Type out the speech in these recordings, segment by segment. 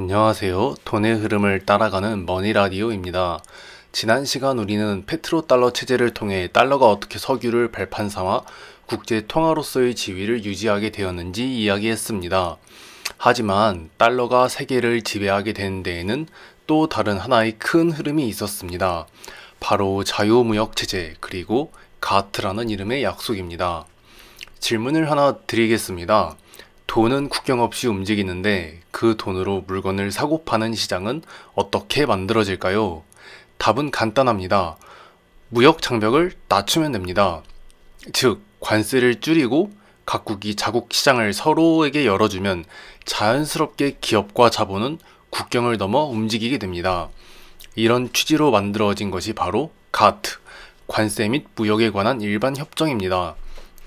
안녕하세요. 돈의 흐름을 따라가는 머니라디오입니다. 지난 시간 우리는 페트로달러 체제를 통해 달러가 어떻게 석유를 발판 삼아 국제 통화로서의 지위를 유지하게 되었는지 이야기했습니다. 하지만 달러가 세계를 지배하게 된 데에는 또 다른 하나의 큰 흐름이 있었습니다. 바로 자유무역 체제 그리고 가트라는 이름의 약속입니다. 질문을 하나 드리겠습니다. 돈은 국경 없이 움직이는데 그 돈으로 물건을 사고 파는 시장은 어떻게 만들어질까요? 답은 간단합니다. 무역 장벽을 낮추면 됩니다. 즉, 관세를 줄이고 각국이 자국 시장을 서로에게 열어주면 자연스럽게 기업과 자본은 국경을 넘어 움직이게 됩니다. 이런 취지로 만들어진 것이 바로 가트, 관세 및 무역에 관한 일반 협정입니다.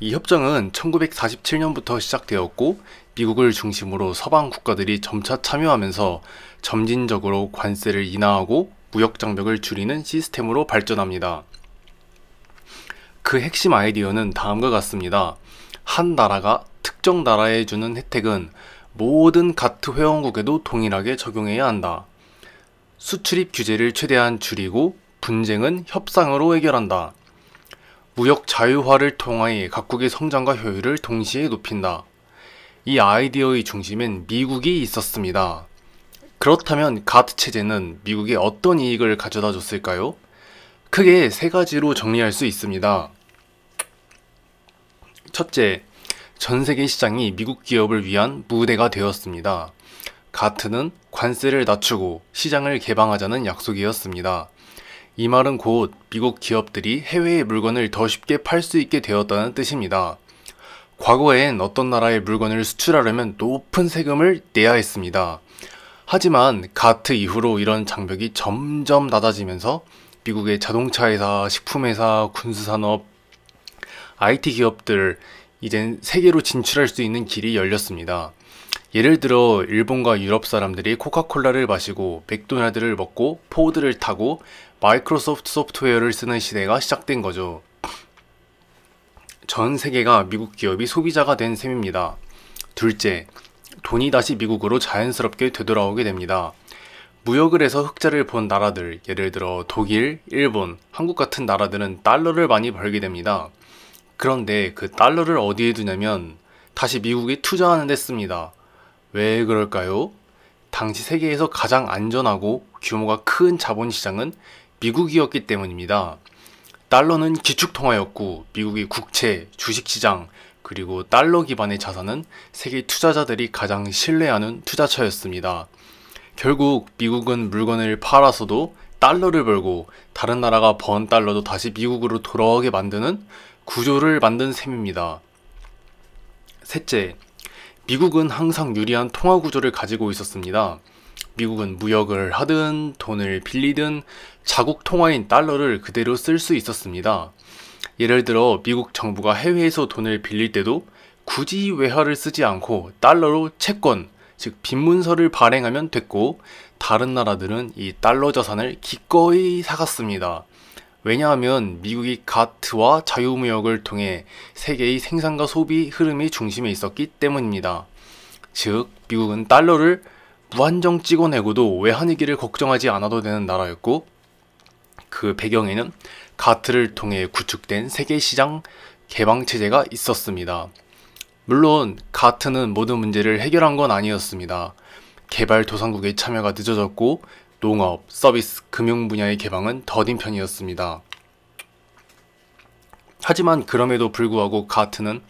이 협정은 1947년부터 시작되었고 미국을 중심으로 서방 국가들이 점차 참여하면서 점진적으로 관세를 인하하고 무역 장벽을 줄이는 시스템으로 발전합니다. 그 핵심 아이디어는 다음과 같습니다. 한 나라가 특정 나라에 주는 혜택은 모든 가트 회원국에도 동일하게 적용해야 한다. 수출입 규제를 최대한 줄이고 분쟁은 협상으로 해결한다. 무역 자유화를 통하여 각국의 성장과 효율을 동시에 높인다. 이 아이디어의 중심엔 미국이 있었습니다. 그렇다면 가트 체제는 미국에 어떤 이익을 가져다 줬을까요? 크게 세 가지로 정리할 수 있습니다. 첫째, 전 세계 시장이 미국 기업을 위한 무대가 되었습니다. 가트는 관세를 낮추고 시장을 개방하자는 약속이었습니다. 이 말은 곧 미국 기업들이 해외의 물건을 더 쉽게 팔 수 있게 되었다는 뜻입니다. 과거엔 어떤 나라의 물건을 수출하려면 높은 세금을 내야 했습니다. 하지만 가트 이후로 이런 장벽이 점점 낮아지면서 미국의 자동차 회사, 식품회사, 군수산업, IT 기업들 이젠 세계로 진출할 수 있는 길이 열렸습니다. 예를 들어 일본과 유럽 사람들이 코카콜라를 마시고 맥도날드를 먹고 포드를 타고 마이크로소프트 소프트웨어를 쓰는 시대가 시작된 거죠. 전 세계가 미국 기업이 소비자가 된 셈입니다. 둘째, 돈이 다시 미국으로 자연스럽게 되돌아오게 됩니다. 무역을 해서 흑자를 본 나라들, 예를 들어 독일, 일본, 한국 같은 나라들은 달러를 많이 벌게 됩니다. 그런데 그 달러를 어디에 두냐면 다시 미국에 투자하는 데 씁니다. 왜 그럴까요? 당시 세계에서 가장 안전하고 규모가 큰 자본시장은 미국이었기 때문입니다. 달러는 기축통화였고 미국의 국채, 주식시장, 그리고 달러 기반의 자산은 세계 투자자들이 가장 신뢰하는 투자처였습니다. 결국 미국은 물건을 팔아서도 달러를 벌고 다른 나라가 번 달러도 다시 미국으로 돌아오게 만드는 구조를 만든 셈입니다. 셋째, 미국은 항상 유리한 통화 구조를 가지고 있었습니다. 미국은 무역을 하든 돈을 빌리든 자국 통화인 달러를 그대로 쓸 수 있었습니다. 예를 들어 미국 정부가 해외에서 돈을 빌릴 때도 굳이 외화를 쓰지 않고 달러로 채권, 즉 빈문서를 발행하면 됐고 다른 나라들은 이 달러 자산을 기꺼이 사갔습니다. 왜냐하면 미국이 가트와 자유무역을 통해 세계의 생산과 소비 흐름의 중심에 있었기 때문입니다. 즉, 미국은 달러를 무한정 찍어내고도 외환위기를 걱정하지 않아도 되는 나라였고 그 배경에는 가트를 통해 구축된 세계시장 개방체제가 있었습니다. 물론 가트는 모든 문제를 해결한 건 아니었습니다. 개발도상국의 참여가 늦어졌고 농업, 서비스, 금융 분야의 개방은 더딘 편이었습니다. 하지만 그럼에도 불구하고 가트는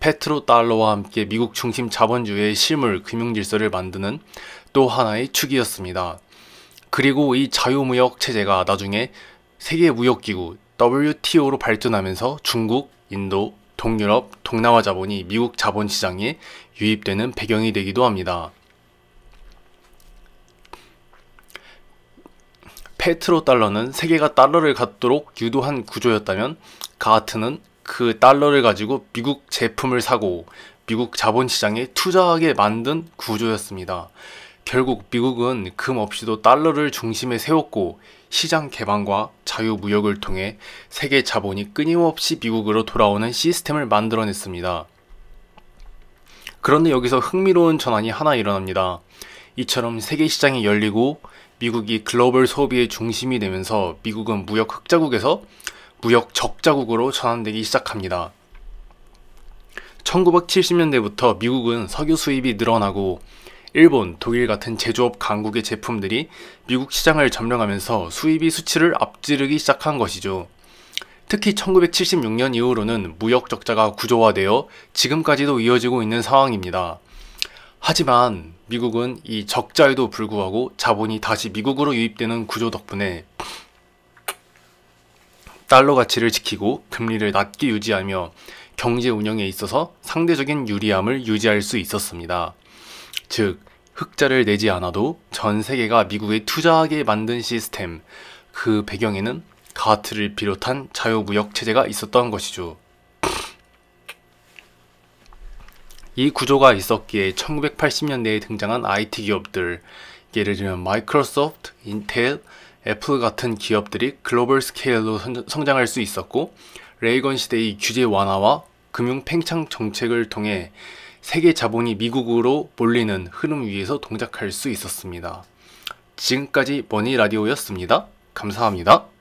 페트로달러와 함께 미국 중심 자본주의의 실물 금융질서를 만드는 또 하나의 축이었습니다. 그리고 이 자유무역 체제가 나중에 세계무역기구 WTO로 발전하면서 중국, 인도, 동유럽, 동남아 자본이 미국 자본시장에 유입되는 배경이 되기도 합니다. 페트로달러는 세계가 달러를 갖도록 유도한 구조였다면 가트는 그 달러를 가지고 미국 제품을 사고 미국 자본시장에 투자하게 만든 구조였습니다. 결국 미국은 금 없이도 달러를 중심에 세웠고 시장 개방과 자유무역을 통해 세계 자본이 끊임없이 미국으로 돌아오는 시스템을 만들어냈습니다. 그런데 여기서 흥미로운 전환이 하나 일어납니다. 이처럼 세계 시장이 열리고 미국이 글로벌 소비의 중심이 되면서 미국은 무역 흑자국에서 무역 적자국으로 전환되기 시작합니다. 1970년대부터 미국은 석유 수입이 늘어나고 일본, 독일 같은 제조업 강국의 제품들이 미국 시장을 점령하면서 수입이 수치를 앞지르기 시작한 것이죠. 특히 1976년 이후로는 무역 적자가 구조화되어 지금까지도 이어지고 있는 상황입니다. 하지만 미국은 이 적자에도 불구하고 자본이 다시 미국으로 유입되는 구조 덕분에 달러 가치를 지키고 금리를 낮게 유지하며 경제 운영에 있어서 상대적인 유리함을 유지할 수 있었습니다. 즉, 흑자를 내지 않아도 전 세계가 미국에 투자하게 만든 시스템, 그 배경에는 가트를 비롯한 자유무역 체제가 있었던 것이죠. 이 구조가 있었기에 1980년대에 등장한 IT 기업들, 예를 들면 마이크로소프트, 인텔, 애플 같은 기업들이 글로벌 스케일로 성장할 수 있었고, 레이건 시대의 규제 완화와 금융 팽창 정책을 통해 세계 자본이 미국으로 몰리는 흐름 위에서 동작할 수 있었습니다. 지금까지 머니라디오였습니다. 감사합니다.